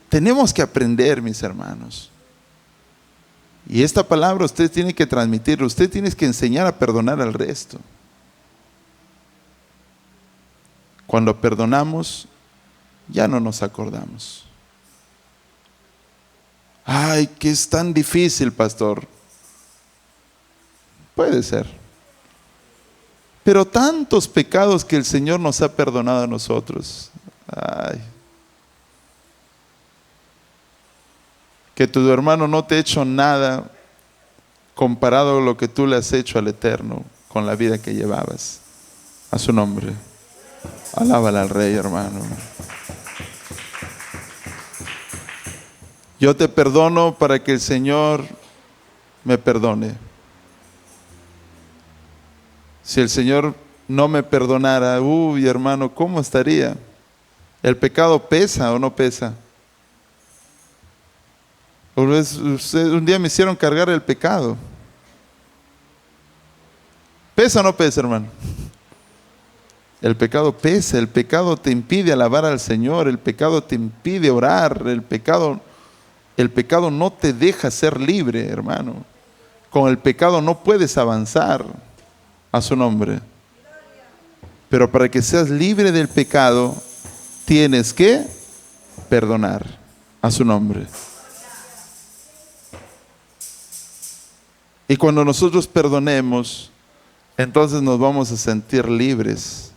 Tenemos que aprender, mis hermanos. Y esta palabra usted tiene que transmitirla. Usted tiene que enseñar a perdonar al resto. Cuando perdonamos, ya no nos acordamos. Ay, que es tan difícil, pastor. Puede ser. Pero tantos pecados que el Señor nos ha perdonado a nosotros. Ay. Que tu hermano no te ha hecho nada comparado a lo que tú le has hecho al Eterno con la vida que llevabas. A su nombre. Alábala al Rey, hermano. Yo te perdono para que el Señor me perdone. Si el Señor no me perdonara, uy, hermano, ¿cómo estaría? ¿El pecado pesa o no pesa? Un día me hicieron cargar el pecado. ¿Pesa o no pesa, hermano? El pecado pesa, el pecado te impide alabar al Señor, el pecado te impide orar, el pecado no te deja ser libre, hermano. Con el pecado no puedes avanzar. A su nombre. Pero para que seas libre del pecado, tienes que perdonar. A su nombre. Y cuando nosotros perdonemos, entonces nos vamos a sentir libres.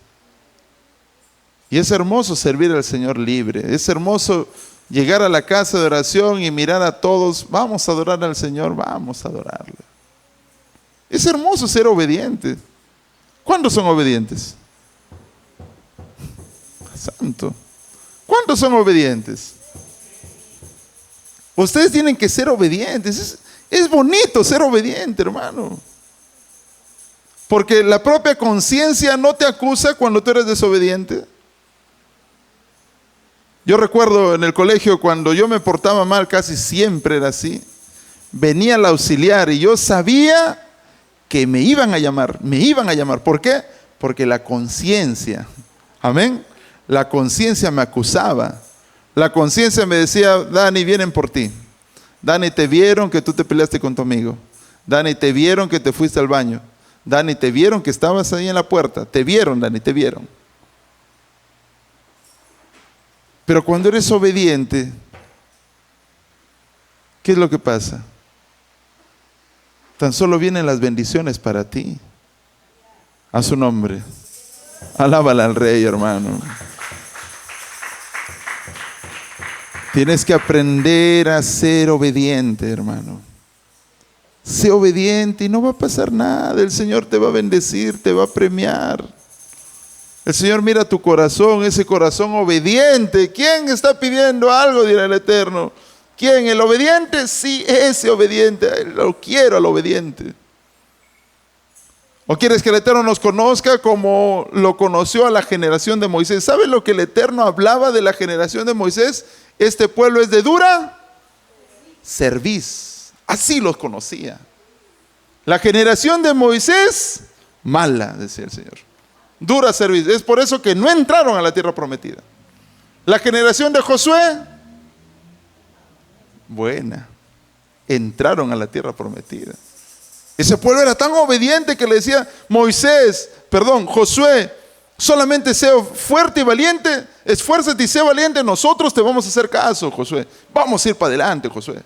Y es hermoso servir al Señor libre. Es hermoso llegar a la casa de oración y mirar a todos. Vamos a adorar al Señor, vamos a adorarle. Es hermoso ser obediente. ¿Cuántos son obedientes? Santo. ¿Cuántos son obedientes? Ustedes tienen que ser obedientes. Es bonito ser obediente, hermano. Porque la propia conciencia no te acusa cuando tú eres desobediente. Yo recuerdo en el colegio cuando yo me portaba mal, casi siempre era así. Venía el auxiliar y yo sabía que me iban a llamar. ¿Por qué? Porque la conciencia, amén, la conciencia me acusaba. La conciencia me decía, Dani, vienen por ti. Dani, te vieron que tú te peleaste con tu amigo. Dani, te vieron que te fuiste al baño. Dani, te vieron que estabas ahí en la puerta. Te vieron, Dani, te vieron. Pero cuando eres obediente, ¿qué es lo que pasa? Tan solo vienen las bendiciones para ti. A su nombre. Alábala al Rey, hermano. Tienes que aprender a ser obediente, hermano. Sé obediente y no va a pasar nada. El Señor te va a bendecir, te va a premiar. El Señor mira tu corazón, ese corazón obediente. ¿Quién está pidiendo algo? Dirá el Eterno. ¿Quién? ¿El obediente? Sí, ese obediente. Lo quiero al obediente. ¿O quieres que el Eterno nos conozca como lo conoció a la generación de Moisés? ¿Sabe lo que el Eterno hablaba de la generación de Moisés? Este pueblo es de dura cerviz. Así los conocía. La generación de Moisés, mala, decía el Señor. Dura cerviz. Es por eso que no entraron a la tierra prometida. La generación de Josué, buena. Entraron a la tierra prometida. Ese pueblo era tan obediente que le decía Josué, solamente sé fuerte y valiente, esfuérzate y sé valiente, nosotros te vamos a hacer caso, Josué. Vamos a ir para adelante, Josué.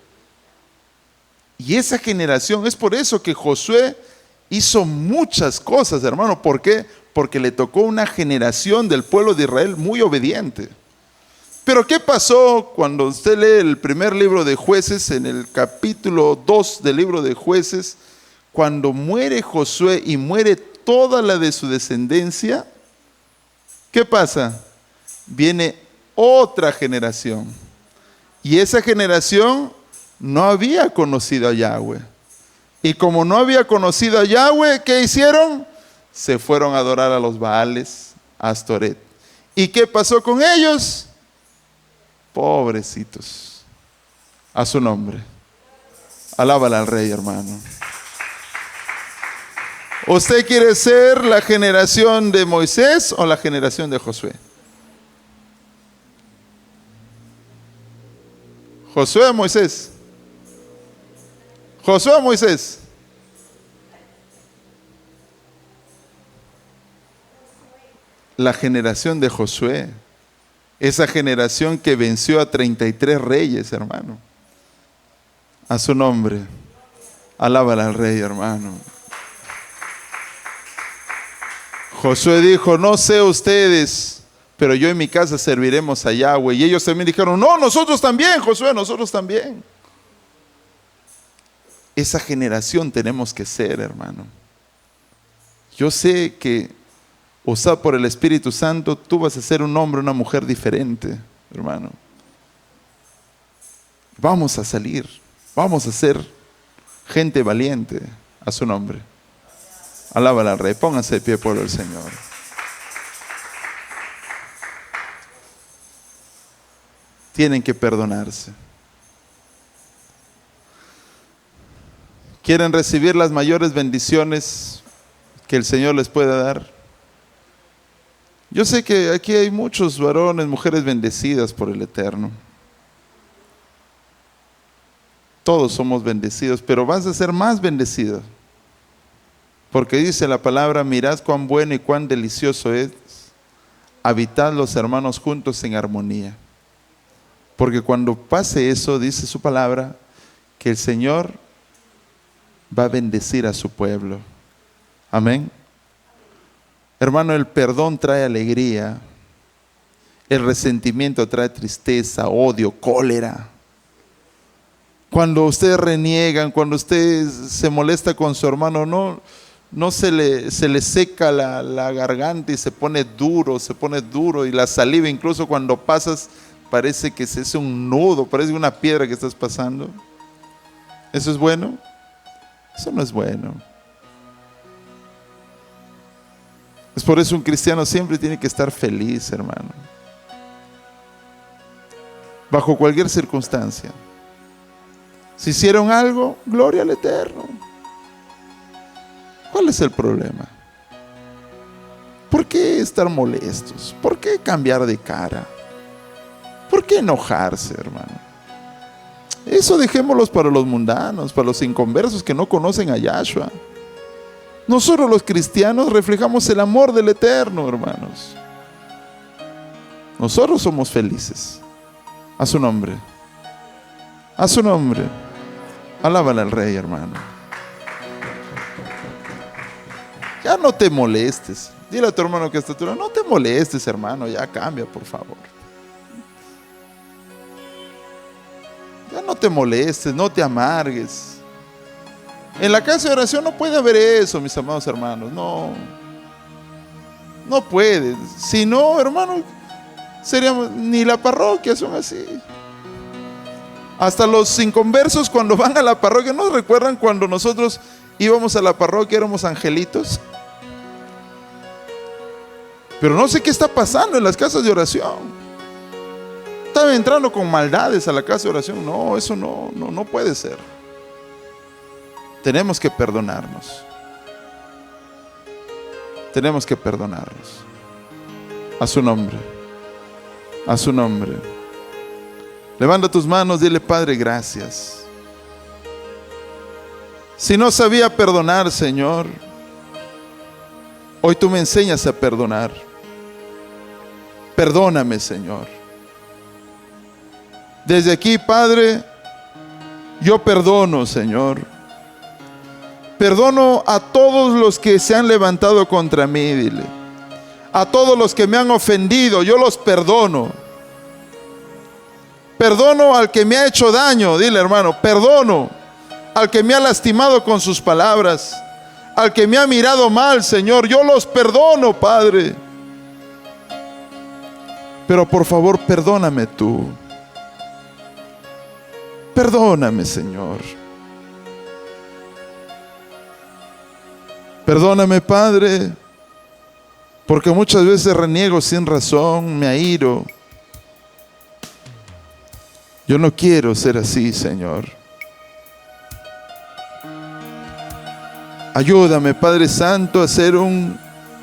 Y esa generación, es por eso que Josué hizo muchas cosas, hermano. ¿Por qué? Porque le tocó una generación del pueblo de Israel muy obediente. Pero ¿qué pasó cuando usted lee el primer libro de Jueces, en el capítulo 2 del libro de Jueces? Cuando muere Josué y muere toda la de su descendencia, ¿qué pasa? Viene otra generación. Y esa generación no había conocido a Yahweh. Y como no había conocido a Yahweh, ¿qué hicieron? Se fueron a adorar a los Baales, a Astoret. ¿Y qué pasó con ellos? Pobrecitos. A su nombre. Alábala al Rey, hermano. ¿Usted quiere ser la generación de Moisés o la generación de Josué? Josué o Moisés. Josué o Moisés. La generación de Josué. Esa generación que venció a 33 reyes, hermano. A su nombre. Alábala al Rey, hermano. Josué dijo, no sé ustedes, pero yo en mi casa serviremos a Yahweh. Y ellos también dijeron, no, nosotros también, Josué, nosotros también. Esa generación tenemos que ser, hermano. Yo sé que, usado por el Espíritu Santo, tú vas a ser un hombre, una mujer diferente, hermano. Vamos a salir, vamos a ser gente valiente, a su nombre. Alábala al Rey, pónganse de pie, pueblo del Señor. Tienen que perdonarse. ¿Quieren recibir las mayores bendiciones que el Señor les pueda dar? Yo sé que aquí hay muchos varones, mujeres bendecidas por el Eterno. Todos somos bendecidos, pero vas a ser más bendecido. Porque dice la palabra, mirad cuán bueno y cuán delicioso es habitar los hermanos juntos en armonía. Porque cuando pase eso, dice su palabra, que el Señor va a bendecir a su pueblo. Amén. Hermano, el perdón trae alegría. El resentimiento trae tristeza, odio, cólera. Cuando ustedes reniegan, cuando usted se molesta con su hermano, no se le seca la garganta y se pone duro y la saliva, incluso cuando pasas, parece que se hace un nudo, parece una piedra que estás pasando. ¿Eso es bueno? Eso no es bueno. Es por eso un cristiano siempre tiene que estar feliz, hermano. Bajo cualquier circunstancia. Si hicieron algo, gloria al Eterno. ¿Cuál es el problema? ¿Por qué estar molestos? ¿Por qué cambiar de cara? ¿Por qué enojarse, hermano? Eso dejémoslos para los mundanos, para los inconversos que no conocen a Yahshua. Nosotros los cristianos reflejamos el amor del Eterno, hermanos. Nosotros somos felices. A su nombre. A su nombre. Alábala al Rey, hermano. Ya no te molestes. Dile a tu hermano que está a tu lado, no te molestes, hermano, ya cambia, por favor. Ya no te molestes, no te amargues. En la casa de oración no puede haber eso, mis amados hermanos. No puede. Si no, hermano, seríamos, ni la parroquia son así. Hasta los inconversos cuando van a la parroquia, ¿no recuerdan cuando nosotros íbamos a la parroquia, éramos angelitos? Pero no sé qué está pasando en las casas de oración. Están entrando con maldades a la casa de oración. No, eso no puede ser. Tenemos que perdonarnos. Tenemos que perdonarnos. A su nombre. A su nombre. Levanta tus manos, dile: Padre, gracias. Si no sabía perdonar, Señor, hoy tú me enseñas a perdonar. Perdóname, Señor. Desde aquí, Padre, yo perdono, Señor. Perdono a todos los que se han levantado contra mí, dile. A todos los que me han ofendido, yo los perdono. Perdono al que me ha hecho daño, dile, hermano, perdono al que me ha lastimado con sus palabras, al que me ha mirado mal, Señor, yo los perdono, Padre. Pero por favor, perdóname tú. Perdóname, Señor. Perdóname, Padre, porque muchas veces reniego sin razón, me airo. Yo no quiero ser así, Señor. Ayúdame, Padre Santo, a ser un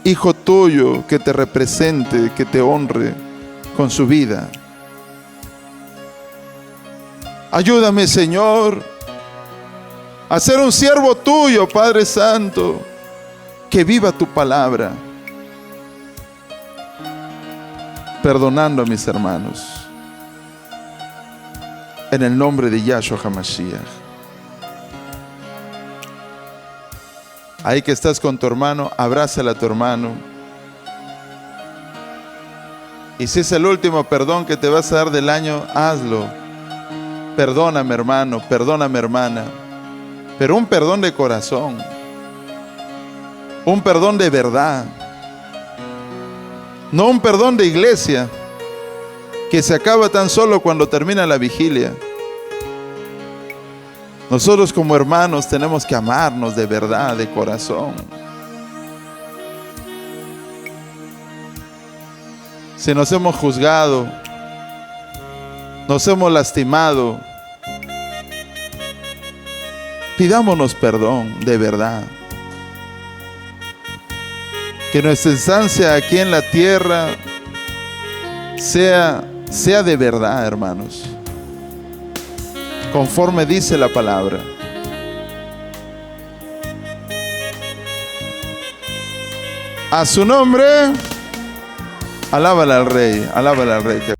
hijo tuyo que te represente, que te honre con su vida. Ayúdame, Señor, a ser un siervo tuyo, Padre Santo, que viva tu palabra, perdonando a mis hermanos. En el nombre de Yahshua HaMashiach. Ahí que estás con tu hermano, abrázala a tu hermano. Y si es el último perdón que te vas a dar del año, hazlo. Perdóname, hermano, perdóname, hermana. Pero un perdón de corazón. Un perdón de verdad. No un perdón de iglesia que se acaba tan solo cuando termina la vigilia. Nosotros como hermanos tenemos que amarnos de verdad, de corazón. Si nos hemos juzgado, nos hemos lastimado, pidámonos perdón de verdad. Que nuestra estancia aquí en la tierra sea de verdad, hermanos, conforme dice la palabra. A su nombre, alábala al Rey, alábala al Rey.